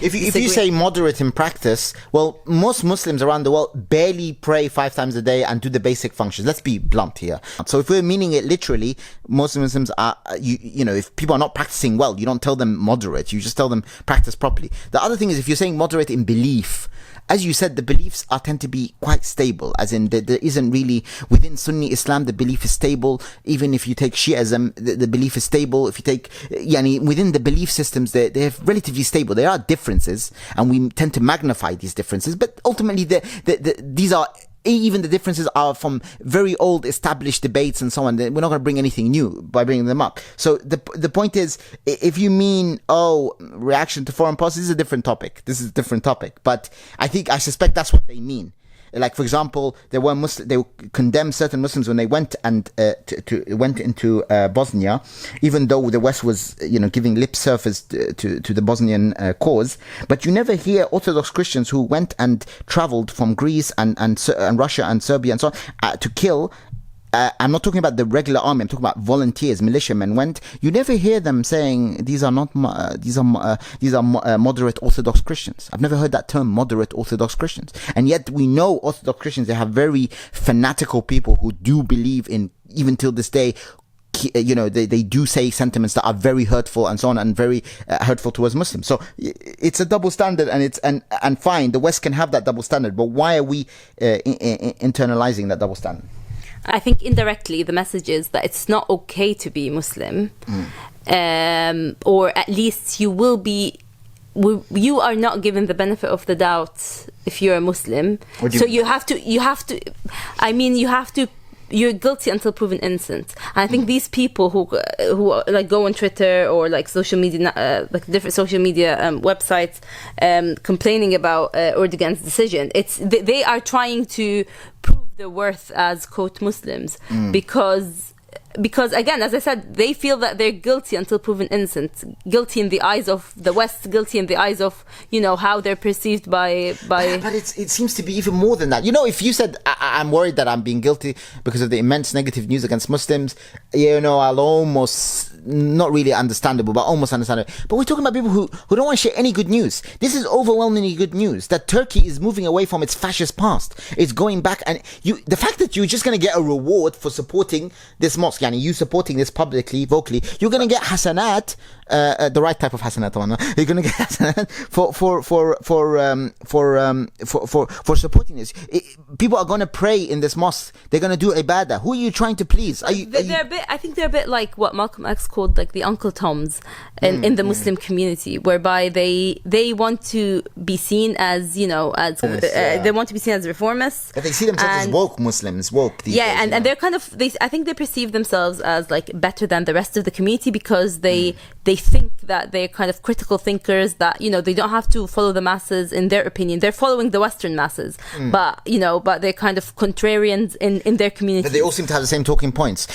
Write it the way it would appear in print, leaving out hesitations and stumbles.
If you say moderate in practice, well, most Muslims around the world barely pray 5 times a day and do the basic functions. Let's be blunt here. So if we're meaning it literally, most Muslims are, you know, if people are not practicing well, you don't tell them moderate. You just tell them practice properly. The other thing is, if you're saying moderate in belief, as you said, the beliefs tend to be quite stable, as in there isn't really, within Sunni Islam, the belief is stable. Even if you take Shi'ism, the belief is stable. If you take, within the belief systems, they're relatively stable. There are differences, and we tend to magnify these differences, but ultimately these are, even the differences are from very old established debates and so on. We're not going to bring anything new by bringing them up. So the point is, if you mean, reaction to foreign policy, this is a different topic. But I suspect that's what they mean. Like, for example, they condemned certain Muslims when they went and went into Bosnia, even though the West was, giving lip service to the Bosnian cause. But you never hear Orthodox Christians who went and travelled from Greece and Russia and Serbia and so on to kill. I'm not talking about the regular army. I'm talking about volunteers, militiamen went. You never hear them saying these are moderate Orthodox Christians. I've never heard that term, moderate Orthodox Christians. And yet we know Orthodox Christians, they have very fanatical people who do believe in, even till this day, they do say sentiments that are very hurtful and so on, and very hurtful towards Muslims. So it's a double standard, and fine, the West can have that double standard, but why are we internalizing that double standard? I think indirectly the message is that it's not okay to be Muslim, or at least you are not given the benefit of the doubt if you're a Muslim. So you have to. You're guilty until proven innocent. And I think these people who like go on Twitter or like social media, like different social media websites, complaining about Erdogan's decision, they are trying to prove their worth as quote Muslims, because again, as I said, they feel that they're guilty until proven innocent, guilty in the eyes of the West, guilty in the eyes of how they're perceived by. But it seems to be even more than that. If you said I'm worried that I'm being guilty because of the immense negative news against Muslims, I'll almost, not really understandable, but almost understandable. But we're talking about people who don't want to share any good news. This is overwhelmingly good news that Turkey is moving away from its fascist past. It's going back, and the fact that you're just going to get a reward for supporting this mosque, you supporting this publicly, vocally, you're going to get hasanat, the right type of hasanat. You're going to get hasanat for supporting this. People are going to pray in this mosque. They're going to do ibadah. Who are you trying to please? I think they're a bit like what Malcolm X called like the Uncle Toms in the Muslim community, whereby they want to be seen as they want to be seen as reformists. But they see themselves as woke Muslims, these days, and they're kind of I think they perceive themselves as like better than the rest of the community because they think that they're kind of critical thinkers, that they don't have to follow the masses. In their opinion, they're following the Western masses, but they're kind of contrarians in their community. But they all seem to have the same talking points.